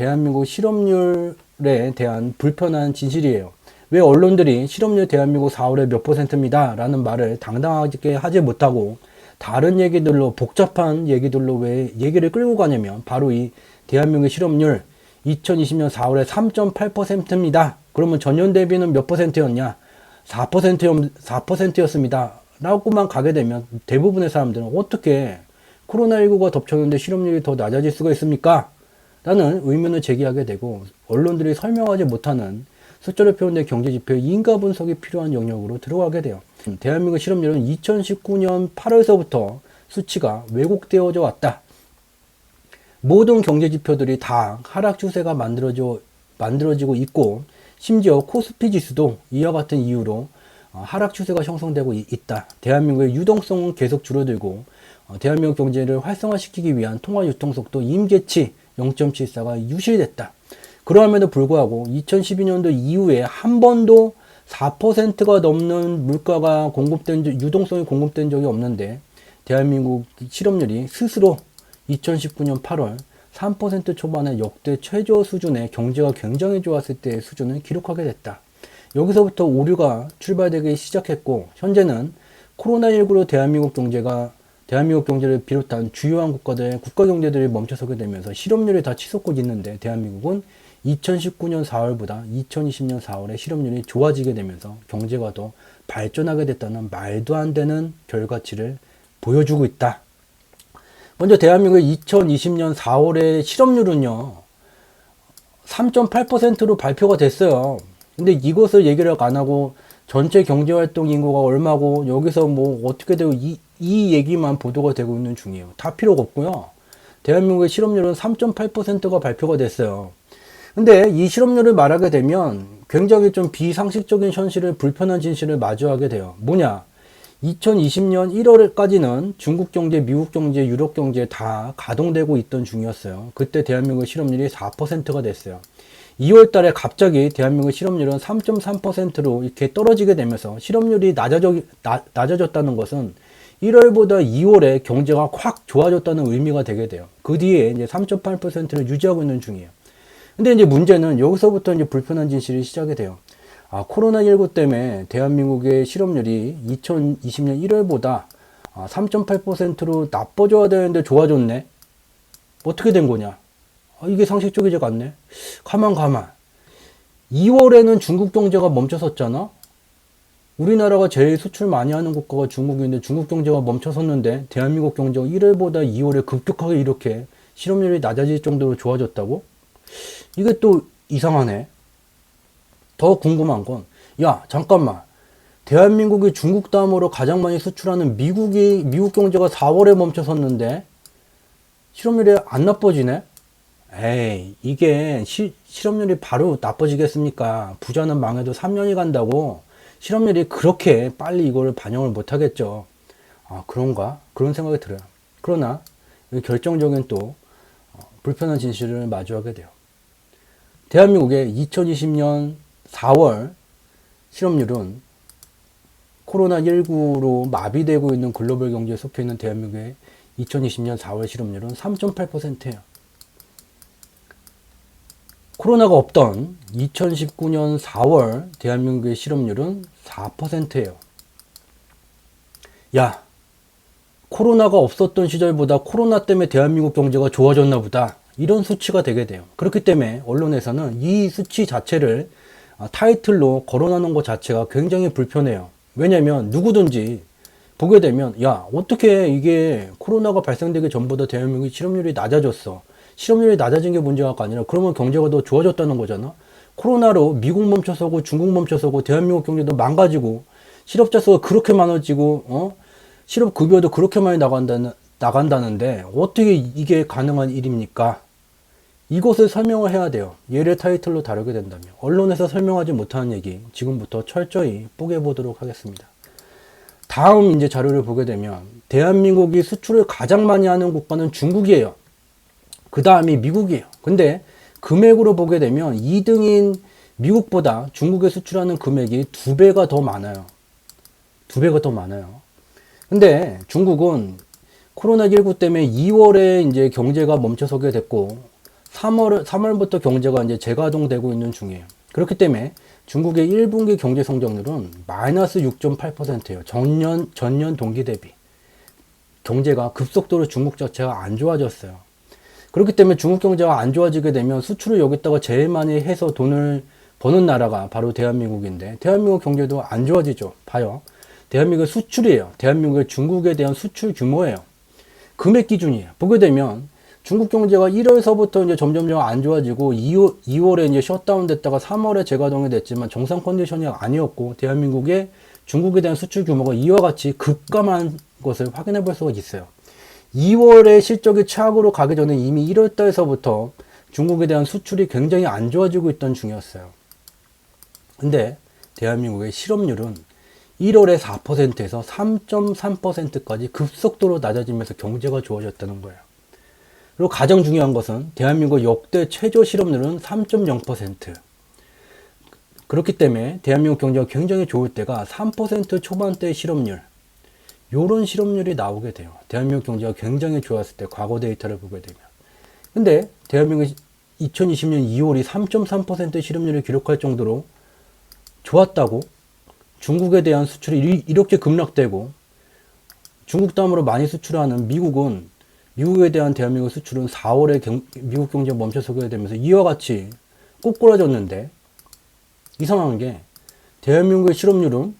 대한민국 실업률에 대한 불편한 진실이에요. 왜 언론들이 실업률 대한민국 4월에 몇 %입니다 라는 말을 당당하게 하지 못하고 다른 얘기들로, 복잡한 얘기들로 왜 얘기를 끌고 가냐면, 바로 이 대한민국 실업률 2020년 4월에 3.8%입니다. 그러면 전년 대비는 몇 %였냐? 4%였습니다. 라고만 가게 되면 대부분의 사람들은 어떻게 코로나19가 덮쳤는데 실업률이 더 낮아질 수가 있습니까? 라는 의문을 제기하게 되고, 언론들이 설명하지 못하는 숫자로 표현된 경제지표의 인가 분석이 필요한 영역으로 들어가게 돼요. 대한민국 실업률은 2019년 8월서부터 수치가 왜곡되어져 왔다. 모든 경제지표들이 다 하락 추세가 만들어지고 있고, 심지어 코스피 지수도 이와 같은 이유로 하락 추세가 형성되고 있다. 대한민국의 유동성은 계속 줄어들고, 대한민국 경제를 활성화시키기 위한 통화 유통속도 임계치 0.74가 유실됐다. 그럼에도 불구하고 2012년도 이후에 한 번도 4%가 넘는 물가가 유동성이 공급된 적이 없는데, 대한민국 실업률이 스스로 2019년 8월 3% 초반의 역대 최저 수준의 경제가 굉장히 좋았을 때의 수준을 기록하게 됐다. 여기서부터 오류가 출발되기 시작했고, 현재는 코로나19로 대한민국 경제를 비롯한 주요한 국가들의 국가 경제들이 멈춰서게 되면서 실업률이 다 치솟고 있는데, 대한민국은 2019년 4월보다 2020년 4월에 실업률이 좋아지게 되면서 경제가 더 발전하게 됐다는 말도 안 되는 결과치를 보여주고 있다. 먼저 대한민국의 2020년 4월의 실업률은요, 3.8%로 발표가 됐어요. 근데 이것을 얘기를 안 하고 전체 경제활동 인구가 얼마고 여기서 뭐 어떻게 되고 이 얘기만 보도가 되고 있는 중이에요. 다 필요가 없고요. 대한민국의 실업률은 3.8%가 발표가 됐어요. 근데 이 실업률을 말하게 되면 굉장히 좀 비상식적인 현실을, 불편한 진실을 마주하게 돼요. 뭐냐? 2020년 1월까지는 중국 경제, 미국 경제, 유럽 경제 다 가동되고 있던 중이었어요. 그때 대한민국 실업률이 4%가 됐어요. 2월 달에 갑자기 대한민국 실업률은 3.3%로 이렇게 떨어지게 되면서 실업률이 낮아졌다는 것은 1월보다 2월에 경제가 확 좋아졌다는 의미가 되게 돼요. 그 뒤에 이제 3.8%를 유지하고 있는 중이에요. 근데 이제 문제는 여기서부터 이제 불편한 진실이 시작이 돼요. 코로나19 때문에 대한민국의 실업률이 2020년 1월보다 3.8%로 나빠져야 되는데 좋아졌네? 어떻게 된 거냐? 이게 상식적이지가 않네? 가만. 2월에는 중국 경제가 멈춰섰잖아? 우리나라가 제일 수출 많이 하는 국가가 중국인데 중국 경제가 멈춰섰는데 대한민국 경제가 1월보다 2월에 급격하게 이렇게 실업률이 낮아질 정도로 좋아졌다고? 이게 또 이상하네. 더 궁금한 건, 야, 잠깐만. 대한민국이 중국 다음으로 가장 많이 수출하는 미국 경제가 4월에 멈춰섰는데 실업률이 안 나빠지네? 에이, 이게 실업률이 바로 나빠지겠습니까? 부자는 망해도 3년이 간다고 실업률이 그렇게 빨리 이거를 반영을 못 하겠죠. 그런가? 그런 생각이 들어요. 그러나 결정적인 또 불편한 진실을 마주하게 돼요. 대한민국의 2020년 4월 실업률은 코로나19로 마비되고 있는 글로벌 경제에 속해 있는 대한민국의 2020년 4월 실업률은 3.8%예요. 코로나가 없던 2019년 4월 대한민국의 실업률은 4%예요. 야, 코로나가 없었던 시절보다 코로나 때문에 대한민국 경제가 좋아졌나 보다. 이런 수치가 되게 돼요. 그렇기 때문에 언론에서는 이 수치 자체를 타이틀로 거론하는 것 자체가 굉장히 불편해요. 왜냐면 누구든지 보게 되면, 야, 어떻게 이게 코로나가 발생되기 전보다 대한민국의 실업률이 낮아졌어. 실업률이 낮아진 게 문제가 아니라 그러면 경제가 더 좋아졌다는 거잖아. 코로나로 미국 멈춰서고 중국 멈춰서고 대한민국 경제도 망가지고 실업자 수가 그렇게 많아지고 실업급여도 그렇게 많이 나간다는데 어떻게 이게 가능한 일입니까? 이것을 설명을 해야 돼요. 얘를 타이틀로 다루게 된다면. 언론에서 설명하지 못하는 얘기 지금부터 철저히 뽀개보도록 하겠습니다. 다음 이제 자료를 보게 되면 대한민국이 수출을 가장 많이 하는 국가는 중국이에요. 그 다음이 미국이에요. 근데 금액으로 보게 되면 2등인 미국보다 중국에 수출하는 금액이 2배가 더 많아요. 2배가 더 많아요. 근데 중국은 코로나19 때문에 2월에 이제 경제가 멈춰서게 됐고 3월부터 경제가 이제 재가동되고 있는 중이에요. 그렇기 때문에 중국의 1분기 경제 성장률은 마이너스 6.8%예요. 전년 동기 대비. 경제가 급속도로 중국 자체가 안 좋아졌어요. 그렇기 때문에 중국 경제가 안 좋아지게 되면 수출을 여기다가 제일 많이 해서 돈을 버는 나라가 바로 대한민국인데, 대한민국 경제도 안 좋아지죠. 봐요. 대한민국의 수출이에요. 대한민국의 중국에 대한 수출 규모예요. 금액 기준이에요. 보게 되면 중국 경제가 1월서부터 이제 점점점 안 좋아지고 2월에 이제 셧다운 됐다가 3월에 재가동이 됐지만 정상 컨디션이 아니었고, 대한민국의 중국에 대한 수출 규모가 이와 같이 급감한 것을 확인해 볼 수가 있어요. 2월에 실적이 최악으로 가기 전에 이미 1월 달서부터 중국에 대한 수출이 굉장히 안 좋아지고 있던 중이었어요. 근데 대한민국의 실업률은 1월에 4%에서 3.3%까지 급속도로 낮아지면서 경제가 좋아졌다는 거예요. 그리고 가장 중요한 것은 대한민국 역대 최저 실업률은 3.0%. 그렇기 때문에 대한민국 경제가 굉장히 좋을 때가 3% 초반대의 실업률, 요런 실업률이 나오게 돼요. 대한민국 경제가 굉장히 좋았을 때 과거 데이터를 보게 되면. 근데 대한민국 2020년 2월이 3.3% 실업률을 기록할 정도로 좋았다고 중국에 대한 수출이 이렇게 급락되고, 중국 다음으로 많이 수출하는 미국에 대한 대한민국 수출은 4월에 미국 경제가 멈춰서게 되면서 이와 같이 꼬꾸라졌는데, 이상한 게 대한민국의 실업률은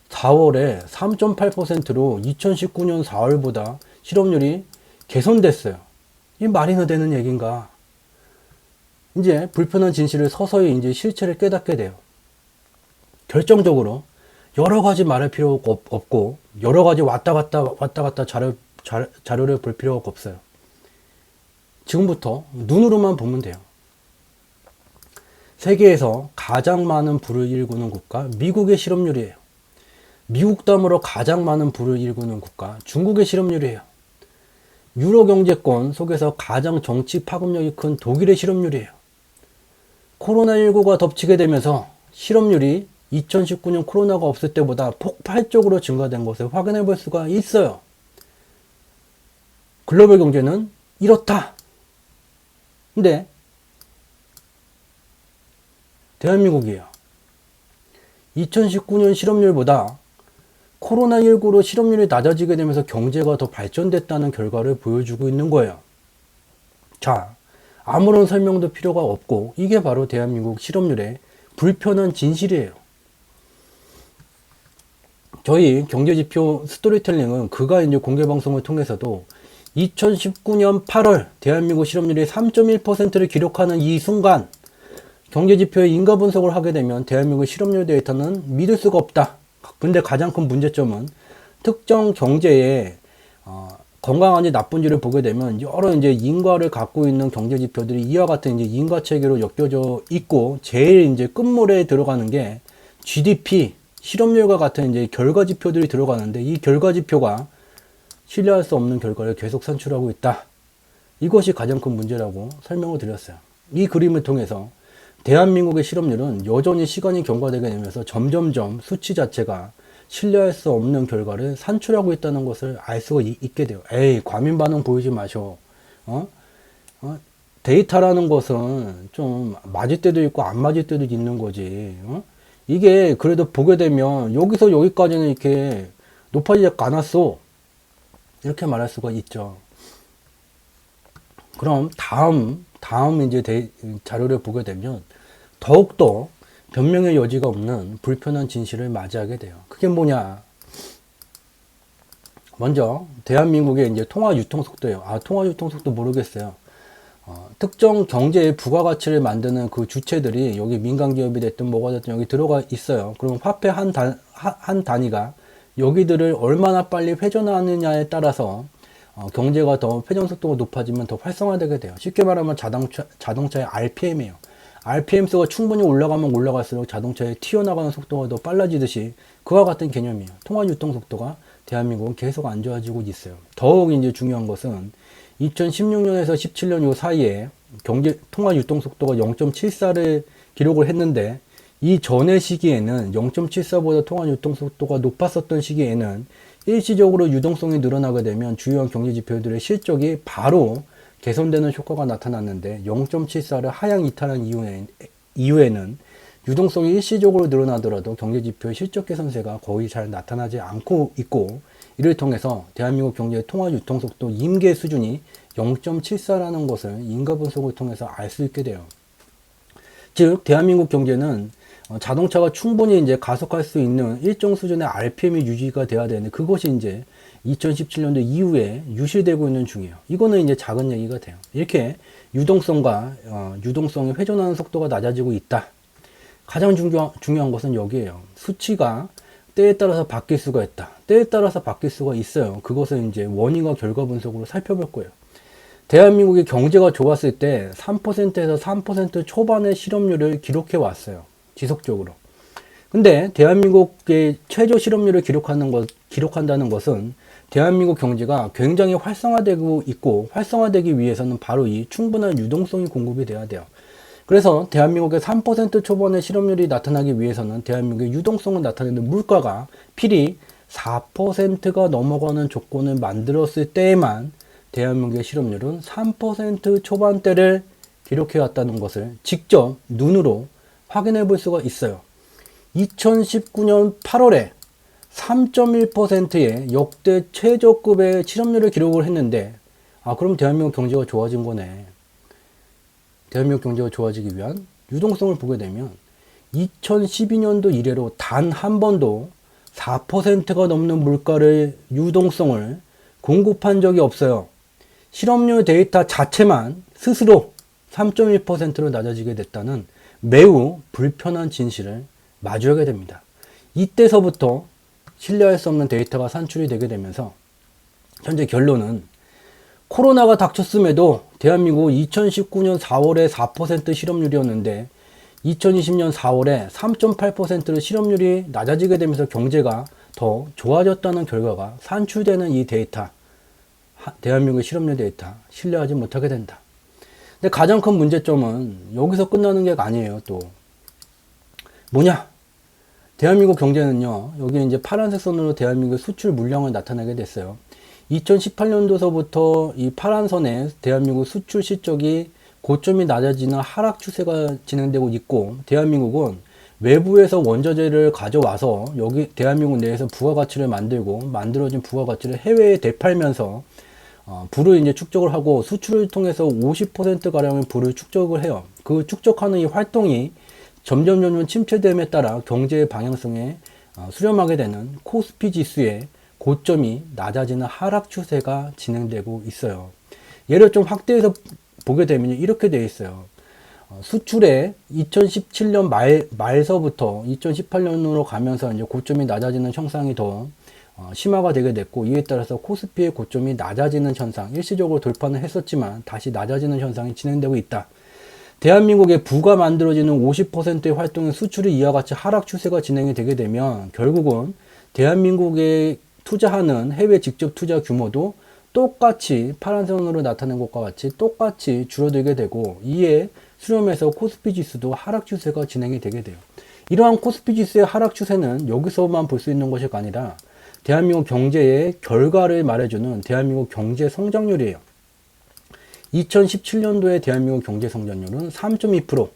4월에 3.8%로 2019년 4월보다 실업률이 개선됐어요. 이 말이나 되는 얘기인가? 이제 불편한 진실을 서서히 이제 실체를 깨닫게 돼요. 결정적으로 여러 가지 말할 필요가 없고, 여러 가지 왔다 갔다 자료를 볼 필요가 없어요. 지금부터 눈으로만 보면 돼요. 세계에서 가장 많은 부를 일구는 국가, 미국의 실업률이에요. 미국 다음으로 가장 많은 부를 일구는 국가, 중국의 실업률이에요. 유로 경제권 속에서 가장 정치 파급력이 큰 독일의 실업률이에요. 코로나19가 덮치게 되면서 실업률이 2019년 코로나가 없을 때보다 폭발적으로 증가된 것을 확인해 볼 수가 있어요. 글로벌 경제는 이렇다. 근데 대한민국이에요. 2019년 실업률보다 코로나19로 실업률이 낮아지게 되면서 경제가 더 발전됐다는 결과를 보여주고 있는 거예요. 자, 아무런 설명도 필요가 없고, 이게 바로 대한민국 실업률의 불편한 진실이에요. 저희 경제지표 스토리텔링은 그가 이제 공개방송을 통해서도 2019년 8월 대한민국 실업률이 3.1%를 기록하는 이 순간, 경제지표의 인가 분석을 하게 되면 대한민국 실업률 데이터는 믿을 수가 없다. 근데 가장 큰 문제점은 특정 경제의 건강한지 나쁜지를 보게 되면 여러 이제 인과를 갖고 있는 경제 지표들이 이와 같은 이제 인과 체계로 엮여져 있고, 제일 이제 끝물에 들어가는 게 GDP, 실업률과 같은 이제 결과 지표들이 들어가는데, 이 결과 지표가 신뢰할 수 없는 결과를 계속 산출하고 있다. 이것이 가장 큰 문제라고 설명을 드렸어요. 이 그림을 통해서 대한민국의 실업률은 여전히 시간이 경과되게 되면서 점점점 수치 자체가 신뢰할 수 없는 결과를 산출하고 있다는 것을 알 수가 있게 돼요. 에이, 과민 반응 보이지 마셔. 데이터라는 것은 좀 맞을 때도 있고 안 맞을 때도 있는 거지. 이게 그래도 보게 되면 여기서 여기까지는 이렇게 높아지지 않았어. 이렇게 말할 수가 있죠. 그럼 다음 이제 자료를 보게 되면 더욱더 변명의 여지가 없는 불편한 진실을 맞이하게 돼요. 그게 뭐냐? 먼저 대한민국의 이제 통화 유통 속도예요. 통화 유통 속도 모르겠어요. 특정 경제의 부가가치를 만드는 그 주체들이 여기 민간 기업이 됐든 뭐가 됐든 여기 들어가 있어요. 그럼 화폐 한 단위가 여기들을 얼마나 빨리 회전하느냐에 따라서 경제가 더 회전 속도가 높아지면 더 활성화되게 돼요. 쉽게 말하면 자동차의 RPM이에요. RPM 수가 충분히 올라가면 올라갈수록 자동차의 튀어나가는 속도가 더 빨라지듯이 그와 같은 개념이에요. 통화 유통 속도가 대한민국은 계속 안 좋아지고 있어요. 더욱 이제 중요한 것은 2016년에서 17년 요 사이에 통화 유통 속도가 0.74를 기록을 했는데, 이 전의 시기에는 0.74보다 통화 유통 속도가 높았었던 시기에는 일시적으로 유동성이 늘어나게 되면 주요한 경제 지표들의 실적이 바로 개선되는 효과가 나타났는데 0.74를 하향 이탈한 이후에는 유동성이 일시적으로 늘어나더라도 경제지표의 실적 개선세가 거의 잘 나타나지 않고 있고, 이를 통해서 대한민국 경제의 통화 유통속도 임계 수준이 0.74라는 것을 인가 분석을 통해서 알 수 있게 돼요. 즉 대한민국 경제는 자동차가 충분히 이제 가속할 수 있는 일정 수준의 RPM이 유지가 돼야 되는데, 그것이 이제 2017년도 이후에 유실되고 있는 중이에요. 이거는 이제 작은 얘기가 돼요. 이렇게 유동성이 회전하는 속도가 낮아지고 있다. 가장 중요한 것은 여기에요. 수치가 때에 따라서 바뀔 수가 있다. 때에 따라서 바뀔 수가 있어요. 그것을 이제 원인과 결과 분석으로 살펴볼 거예요. 대한민국의 경제가 좋았을 때 3%에서 3% 초반의 실업률을 기록해 왔어요. 지속적으로. 근데 대한민국의 최저 실업률을 기록한다는 것은 대한민국 경제가 굉장히 활성화되고 있고, 활성화되기 위해서는 바로 이 충분한 유동성이 공급이 돼야 돼요. 그래서 대한민국의 3% 초반의 실업률이 나타나기 위해서는 대한민국의 유동성을 나타내는 물가가 필히 4%가 넘어가는 조건을 만들었을 때에만 대한민국의 실업률은 3% 초반대를 기록해 왔다는 것을 직접 눈으로 확인해 볼 수가 있어요. 2019년 8월에 3.1%의 역대 최저급의 실업률을 기록을 했는데, 그럼 대한민국 경제가 좋아진 거네. 대한민국 경제가 좋아지기 위한 유동성을 보게 되면 2012년도 이래로 단 한 번도 4%가 넘는 유동성을 공급한 적이 없어요. 실업률 데이터 자체만 스스로 3.1%로 낮아지게 됐다는 매우 불편한 진실을 마주하게 됩니다. 이때서부터 신뢰할 수 없는 데이터가 산출이 되게 되면서 현재 결론은, 코로나가 닥쳤음에도 대한민국 2019년 4월에 4% 실업률이었는데 2020년 4월에 3.8%로 실업률이 낮아지게 되면서 경제가 더 좋아졌다는 결과가 산출되는 이 데이터, 대한민국의 실업률 데이터 신뢰하지 못하게 된다. 근데 가장 큰 문제점은 여기서 끝나는 게 아니에요. 또 뭐냐? 대한민국 경제는요, 여기 이제 파란색 선으로 대한민국의 수출 물량을 나타내게 됐어요. 2018년도서부터 이 파란 선에 대한민국 수출 실적이 고점이 낮아지는 하락 추세가 진행되고 있고, 대한민국은 외부에서 원자재를 가져와서 여기 대한민국 내에서 부가가치를 만들고, 만들어진 부가가치를 해외에 되팔면서 부를 이제 축적을 하고, 수출을 통해서 50%가량의 부를 축적을 해요. 그 축적하는 이 활동이 점점 침체됨에 따라 경제의 방향성에 수렴하게 되는 코스피 지수의 고점이 낮아지는 하락 추세가 진행되고 있어요. 예를 좀 확대해서 보게 되면 이렇게 되어 있어요. 수출에 2017년 말서부터 2018년으로 가면서 이제 고점이 낮아지는 현상이 더 심화가 되게 됐고, 이에 따라서 코스피의 고점이 낮아지는 현상, 일시적으로 돌파는 했었지만 다시 낮아지는 현상이 진행되고 있다. 대한민국의 부가 만들어지는 50%의 활동의 수출이 이와 같이 하락 추세가 진행이 되게 되면 결국은 대한민국에 투자하는 해외 직접 투자 규모도 똑같이 파란선으로 나타낸 것과 같이 똑같이 줄어들게 되고, 이에 수렴해서 코스피 지수도 하락 추세가 진행이 되게 돼요. 이러한 코스피 지수의 하락 추세는 여기서만 볼 수 있는 것이 아니라 대한민국 경제의 결과를 말해주는 대한민국 경제 성장률이에요. 2017년도에 대한민국 경제 성장률은 3.2%,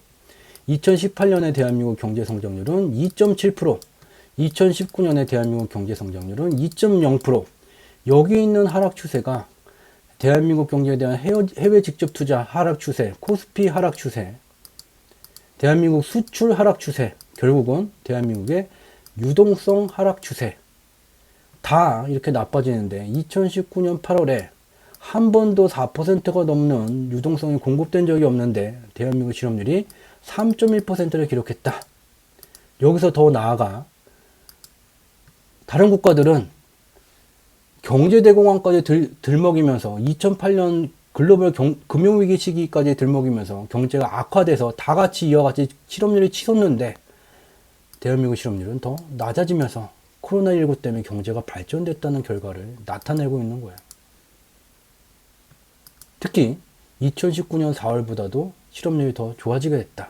2018년에 대한민국 경제 성장률은 2.7%, 2019년에 대한민국 경제 성장률은 2.0%. 여기 있는 하락 추세가 대한민국 경제에 대한 해외 직접 투자 하락 추세, 코스피 하락 추세, 대한민국 수출 하락 추세, 결국은 대한민국의 유동성 하락 추세, 다 이렇게 나빠지는데 2019년 8월에 한 번도 4%가 넘는 유동성이 공급된 적이 없는데 대한민국 실업률이 3.1%를 기록했다. 여기서 더 나아가 다른 국가들은 경제대공황까지 들먹이면서 2008년 글로벌 금융위기 시기까지 들먹이면서 경제가 악화돼서 다 같이 이와 같이 실업률이 치솟는데 대한민국 실업률은 더 낮아지면서 코로나19 때문에 경제가 발전됐다는 결과를 나타내고 있는 거예요. 특히 2019년 4월보다도 실업률이 더 좋아지게 됐다.